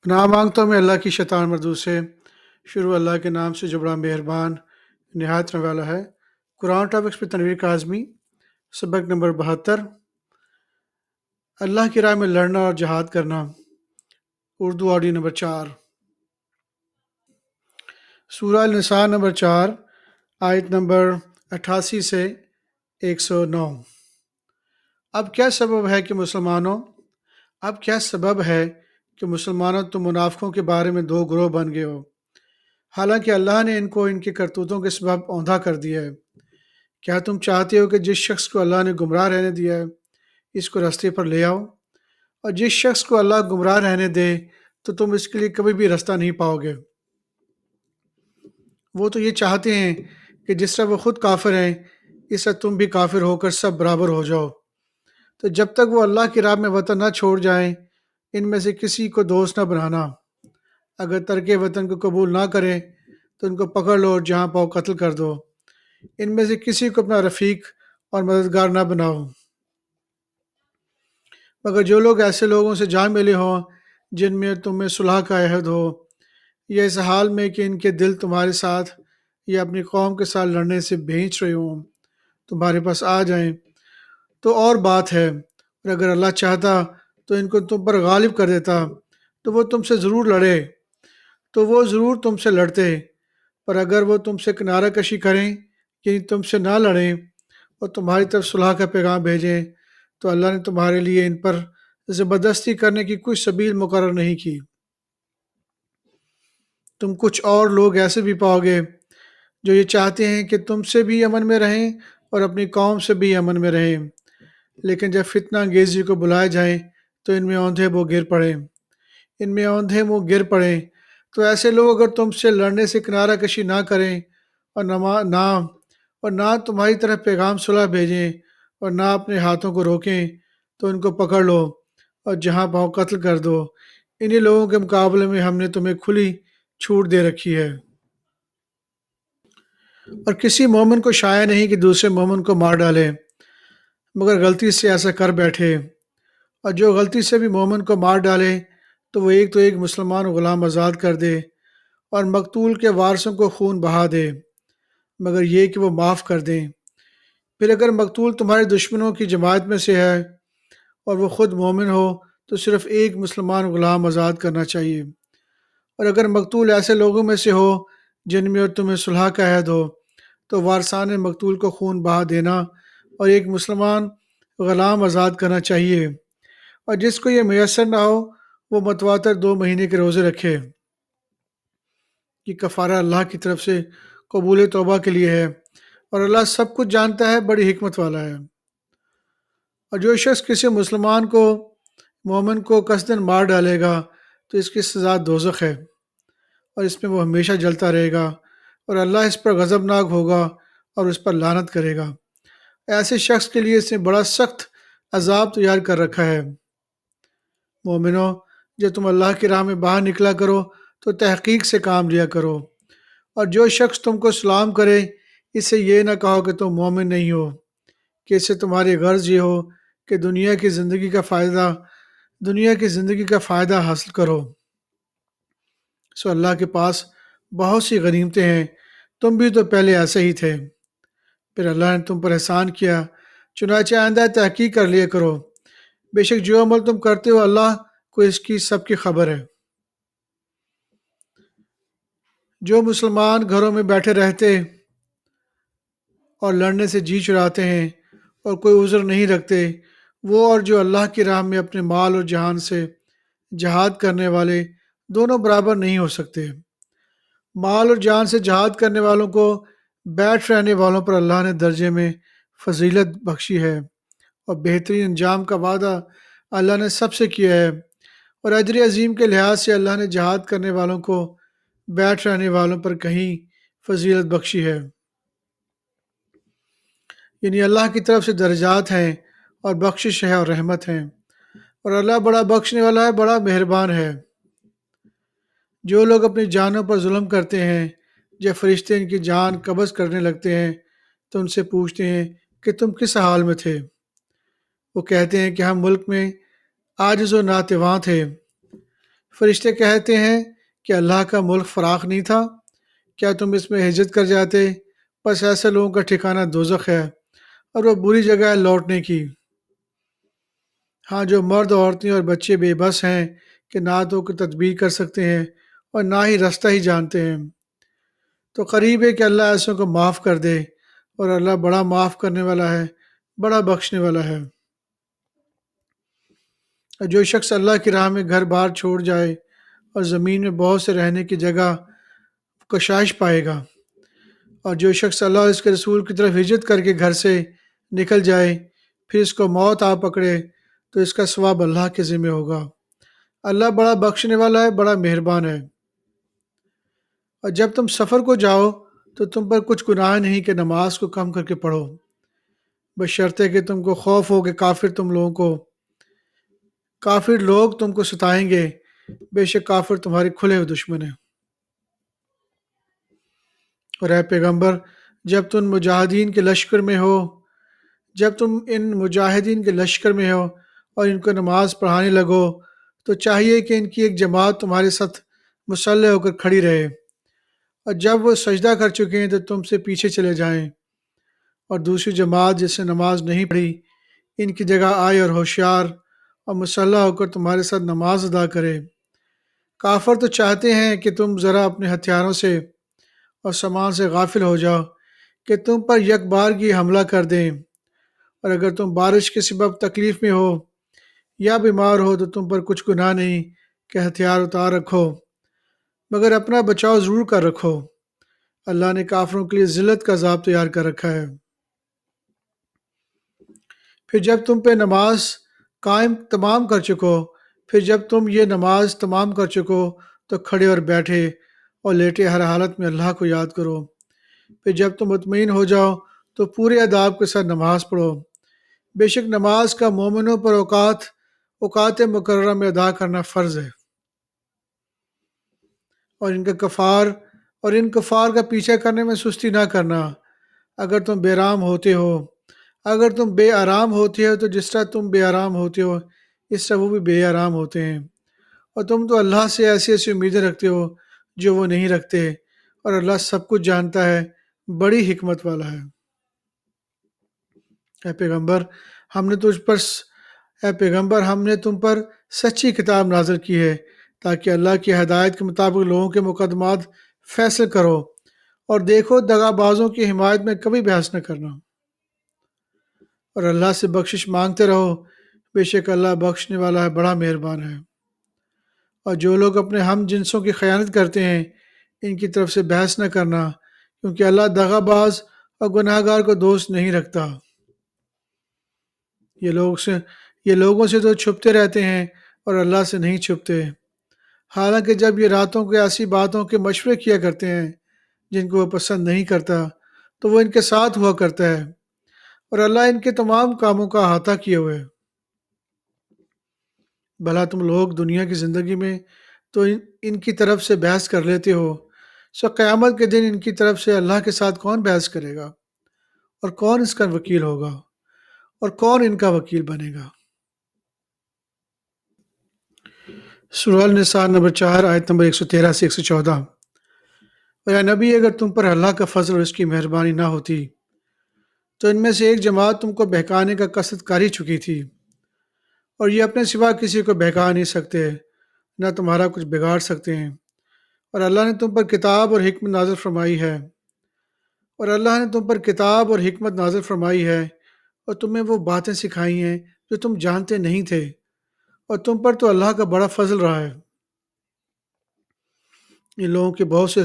پناہ مانگتا ہوں میں اللہ کی شیطان مردود سے۔ شروع اللہ کے نام سے جو بڑا مہربان نہایت رحم والا ہے۔ قرآن ٹاپکس پہ تنویر کاظمی، سبق نمبر 72، اللہ کی راہ میں لڑنا اور جہاد کرنا، اردو آڈیو نمبر 4، سورہ النساء نمبر 4، آیت نمبر 88 سے 109۔ اب کیا سبب ہے کہ مسلمانوں تم منافقوں کے بارے میں دو گروہ بن گئے ہو، حالانکہ اللہ نے ان کو ان کے کرتوتوں کے سبب اوندھا کر دیا ہے۔ کیا تم چاہتے ہو کہ جس شخص کو اللہ نے گمراہ رہنے دیا ہے اس کو راستے پر لے آؤ، اور جس شخص کو اللہ گمراہ رہنے دے تو تم اس کے لیے کبھی بھی راستہ نہیں پاؤ گے۔ وہ تو یہ چاہتے ہیں کہ جس طرح وہ خود کافر ہیں اس طرح تم بھی کافر ہو کر سب برابر ہو جاؤ۔ تو جب تک وہ اللہ کی راہ میں وطن نہ چھوڑ جائیں ان میں سے کسی کو دوست نہ بنانا۔ اگر ترک وطن کو قبول نہ کریں تو ان کو پکڑ لو اور جہاں پاؤ قتل کر دو۔ ان میں سے کسی کو اپنا رفیق اور مددگار نہ بناؤ، مگر جو لوگ ایسے لوگوں سے جا ملے ہوں جن میں تم میں صلح کا عہد ہو، یا اس حال میں کہ ان کے دل تمہارے ساتھ یا اپنی قوم کے ساتھ لڑنے سے بھیج رہے ہوں، تمہارے پاس آ جائیں تو اور بات ہے، اور اگر اللہ چاہتا تو ان کو تم پر غالب کر دیتا تو وہ تم سے ضرور تم سے لڑتے۔ پر اگر وہ تم سے کنارہ کشی کریں یعنی تم سے نہ لڑیں اور تمہاری طرف صلح کا پیغام بھیجیں تو اللہ نے تمہارے لیے ان پر زبردستی کرنے کی کوئی سبیل مقرر نہیں کی۔ تم کچھ اور لوگ ایسے بھی پاؤ گے جو یہ چاہتے ہیں کہ تم سے بھی امن میں رہیں اور اپنی قوم سے بھی امن میں رہیں، لیکن جب فتنہ انگیزی کو بلائے جائیں تو ان میں اوندھے منہ گر پڑیں۔ تو ایسے لوگ اگر تم سے لڑنے سے کنارہ کشی نہ کریں اور نہ تمہاری طرف پیغام صلح بھیجیں اور نہ اپنے ہاتھوں کو روکیں تو ان کو پکڑ لو اور جہاں پاؤ قتل کر دو۔ انہی لوگوں کے مقابلے میں ہم نے تمہیں کھلی چھوٹ دے رکھی ہے، اور کسی مومن کو شائع نہیں کہ دوسرے مومن کو مار ڈالے مگر غلطی سے ایسا کر بیٹھے، اور جو غلطی سے بھی مومن کو مار ڈالے تو وہ ایک مسلمان غلام آزاد کر دے اور مقتول کے وارثوں کو خون بہا دے، مگر یہ کہ وہ معاف کر دیں۔ پھر اگر مقتول تمہارے دشمنوں کی جماعت میں سے ہے اور وہ خود مومن ہو تو صرف ایک مسلمان غلام آزاد کرنا چاہیے، اور اگر مقتول ایسے لوگوں میں سے ہو جن میں اور تمہیں صلح کا عہد ہو تو وارثان مقتول کو خون بہا دینا اور ایک مسلمان غلام آزاد کرنا چاہیے، اور جس کو یہ میسر نہ ہو وہ متواتر 2 مہینے کے روزے رکھے۔ یہ کفارہ اللہ کی طرف سے قبول توبہ کے لیے ہے، اور اللہ سب کچھ جانتا ہے، بڑی حکمت والا ہے۔ اور جو شخص کسی مومن کو قصداً مار ڈالے گا تو اس کی سزا دوزخ ہے، اور اس میں وہ ہمیشہ جلتا رہے گا، اور اللہ اس پر غضبناک ہوگا اور اس پر لعنت کرے گا۔ ایسے شخص کے لیے اس نے بڑا سخت عذاب تیار کر رکھا ہے۔ مومنو، جب تم اللہ کی راہ میں باہر نکلا کرو تو تحقیق سے کام لیا کرو، اور جو شخص تم کو سلام کرے اس سے یہ نہ کہو کہ تم مومن نہیں ہو، کہ اس سے تمہاری غرض یہ ہو کہ دنیا کی زندگی کا فائدہ حاصل کرو۔ سو اللہ کے پاس بہت سی غنیمتیں ہیں، تم بھی تو پہلے ایسے ہی تھے، پھر اللہ نے تم پر احسان کیا، چنانچہ آئندہ تحقیق کر لیا کرو۔ بے شک جو عمل تم کرتے ہو اللہ کو اس کی سب کی خبر ہے۔ جو مسلمان گھروں میں بیٹھے رہتے اور لڑنے سے جی چراتے ہیں اور کوئی عذر نہیں رکھتے، وہ اور جو اللہ کی راہ میں اپنے مال اور جان سے جہاد کرنے والے دونوں برابر نہیں ہو سکتے۔ مال اور جان سے جہاد کرنے والوں کو بیٹھ رہنے والوں پر اللہ نے درجے میں فضیلت بخشی ہے، اور بہترین انجام کا وعدہ اللہ نے سب سے کیا ہے، اور اجر عظیم کے لحاظ سے اللہ نے جہاد کرنے والوں کو بیٹھ رہنے والوں پر کہیں فضیلت بخشی ہے۔ یعنی اللہ کی طرف سے درجات ہیں اور بخشش ہے اور رحمت ہیں، اور اللہ بڑا بخشنے والا ہے، بڑا مہربان ہے۔ جو لوگ اپنی جانوں پر ظلم کرتے ہیں جب فرشتے ان کی جان قبض کرنے لگتے ہیں تو ان سے پوچھتے ہیں کہ تم کس حال میں تھے؟ وہ کہتے ہیں کہ ہم ملک میں عاجز و ناتواں تھے، فرشتے کہتے ہیں کہ اللہ کا ملک فراخ نہیں تھا، کیا تم اس میں ہجرت کر جاتے؟ بس ایسے لوگوں کا ٹھکانہ دوزخ ہے اور وہ بری جگہ ہے لوٹنے کی۔ ہاں، جو مرد عورتیں اور بچے بے بس ہیں کہ نہ تو کوئی تدبیر کر سکتے ہیں اور نہ ہی رستہ ہی جانتے ہیں، تو قریب ہے کہ اللہ ایسوں کو معاف کر دے، اور اللہ بڑا معاف کرنے والا ہے، بڑا بخشنے والا ہے۔ اور جو شخص اللہ کی راہ میں گھر بار چھوڑ جائے اور زمین میں بہت سے رہنے کی جگہ کشائش پائے گا، اور جو شخص اللہ اور اس کے رسول کی طرف ہجرت کر کے گھر سے نکل جائے، پھر اس کو موت آ پکڑے، تو اس کا ثواب اللہ کے ذمہ ہوگا۔ اللہ بڑا بخشنے والا ہے، بڑا مہربان ہے۔ اور جب تم سفر کو جاؤ تو تم پر کچھ گناہ نہیں کہ نماز کو کم کر کے پڑھو، بشرطے کہ تم کو خوف ہو کہ کافر لوگ تم کو ستائیں گے، بے شک کافر تمہارے کھلے ہوئے دشمن ہیں۔ اور اے پیغمبر، جب تم ان مجاہدین کے لشکر میں ہو اور ان کو نماز پڑھانے لگو، تو چاہیے کہ ان کی ایک جماعت تمہارے ساتھ مسلح ہو کر کھڑی رہے، اور جب وہ سجدہ کر چکے ہیں تو تم سے پیچھے چلے جائیں، اور دوسری جماعت جس نے نماز نہیں پڑھی ان کی جگہ آئے اور ہوشیار اور مسلح ہو کر تمہارے ساتھ نماز ادا کرے۔ کافر تو چاہتے ہیں کہ تم ذرا اپنے ہتھیاروں سے اور سامان سے غافل ہو جاؤ کہ تم پر یک بارگی حملہ کر دیں، اور اگر تم بارش کے سبب تکلیف میں ہو یا بیمار ہو تو تم پر کچھ گناہ نہیں کہ ہتھیار اتار رکھو، مگر اپنا بچاؤ ضرور کر رکھو۔ اللہ نے کافروں کے لیے ذلت کا عذاب تیار کر رکھا ہے۔ پھر جب تم پہ نماز قائم تمام کر چکو پھر جب تم یہ نماز تمام کر چکو تو کھڑے اور بیٹھے اور لیٹے ہر حالت میں اللہ کو یاد کرو۔ پھر جب تم مطمئن ہو جاؤ تو پورے اداب کے ساتھ نماز پڑھو۔ بے شک نماز کا مومنوں پر اوقات مقررہ میں ادا کرنا فرض ہے، اور ان کفار کا پیچھا کرنے میں سستی نہ کرنا۔ اگر تم اگر تم بے آرام ہوتے ہو تو جس طرح تم بے آرام ہوتے ہو اس طرح وہ بھی بے آرام ہوتے ہیں، اور تم تو اللہ سے ایسی ایسی امیدیں رکھتے ہو جو وہ نہیں رکھتے، اور اللہ سب کچھ جانتا ہے، بڑی حکمت والا ہے۔ اے پیغمبر ہم نے تجھ پر اے پیغمبر ہم نے تم پر سچی کتاب نازل کی ہے تاکہ اللہ کی ہدایت کے مطابق لوگوں کے مقدمات فیصل کرو، اور دیکھو دغا بازوں کی حمایت میں کبھی بحث نہ کرنا، اور اللہ سے بخشش مانگتے رہو، بے شک اللہ بخشنے والا ہے، بڑا مہربان ہے۔ اور جو لوگ اپنے ہم جنسوں کی خیانت کرتے ہیں ان کی طرف سے بحث نہ کرنا، کیونکہ اللہ دغا باز اور گناہ گار کو دوست نہیں رکھتا۔ یہ لوگ سے یہ لوگوں سے تو چھپتے رہتے ہیں اور اللہ سے نہیں چھپتے، حالانکہ جب یہ راتوں کو ایسی باتوں کے مشورے کیا کرتے ہیں جن کو وہ پسند نہیں کرتا تو وہ ان کے ساتھ ہوا کرتا ہے، اور اللہ ان کے تمام کاموں کا احاطہ کیے ہوئے ہے۔ بھلا تم لوگ دنیا کی زندگی میں تو ان کی طرف سے بحث کر لیتے ہو، سو قیامت کے دن ان کی طرف سے اللہ کے ساتھ کون بحث کرے گا، اور کون اس کا وکیل ہوگا، اور کون ان کا وکیل بنے گا؟ سورہ النساء نمبر 4 آیت نمبر 113 سے 114۔ اور اے نبی اگر تم پر اللہ کا فضل اور اس کی مہربانی نہ ہوتی تو ان میں سے ایک جماعت تم کو بہکانے کا قصد کر ہی چکی تھی، اور یہ اپنے سوا کسی کو بہکا نہیں سکتے نہ تمہارا کچھ بگاڑ سکتے ہیں، اور اللہ نے تم پر کتاب اور حکمت نازل فرمائی ہے اور تمہیں وہ باتیں سکھائی ہیں جو تم جانتے نہیں تھے، اور تم پر تو اللہ کا بڑا فضل رہا ہے۔ ان لوگوں کی بہت سی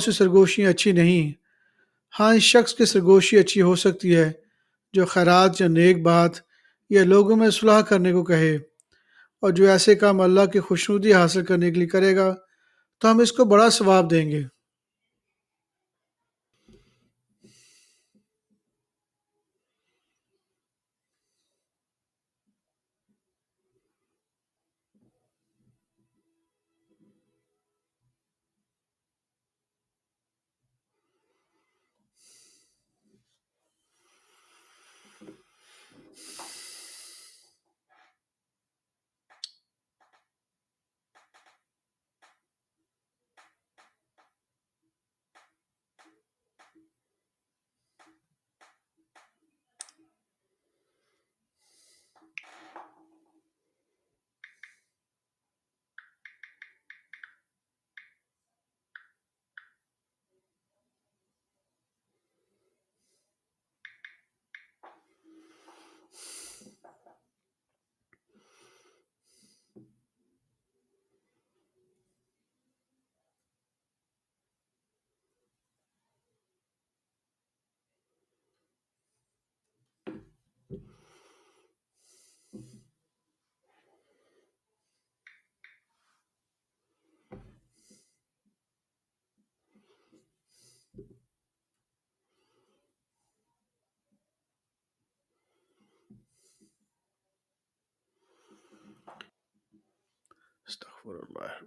سرگوشیاں اچھی نہیں، ہاں اس شخص کی سرگوشی اچھی ہو سکتی ہے جو خیرات یا نیک بات یا لوگوں میں صلح کرنے کو کہے، اور جو ایسے کام اللہ کی خوشنودی حاصل کرنے کے لیے کرے گا تو ہم اس کو بڑا ثواب دیں گے۔ استغفر اللہ۔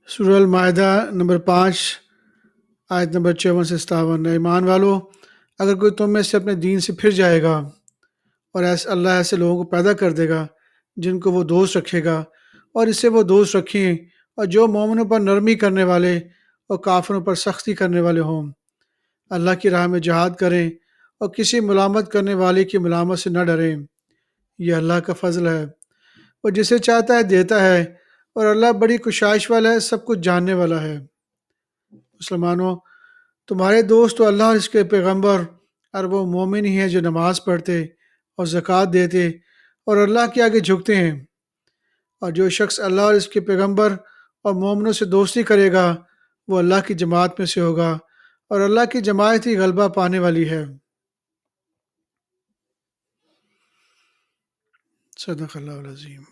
سورہ المائدہ نمبر 5 آیت نمبر 54 سے 57۔ ایمان والو، اگر کوئی تم میں سے اپنے دین سے پھر جائے گا اور اللہ ایسے لوگوں کو پیدا کر دے گا جن کو وہ دوست رکھے گا اور اس سے وہ دوست رکھیں، اور جو مومنوں پر نرمی کرنے والے اور کافروں پر سختی کرنے والے ہوں، اللہ کی راہ میں جہاد کریں اور کسی ملامت کرنے والے کی ملامت سے نہ ڈریں۔ یہ اللہ کا فضل ہے، وہ جسے چاہتا ہے دیتا ہے، اور اللہ بڑی کشائش والا ہے، سب کچھ جاننے والا ہے۔ مسلمانوں، تمہارے دوست تو اللہ اور اس کے پیغمبر اور وہ مومن ہی ہیں جو نماز پڑھتے اور زکوٰۃ دیتے اور اللہ کے آگے جھکتے ہیں، اور جو شخص اللہ اور اس کے پیغمبر اور مومنوں سے دوستی کرے گا وہ اللہ کی جماعت میں سے ہوگا، اور اللہ کی جماعت ہی غلبہ پانے والی ہے۔ صدق اللہ العظیم۔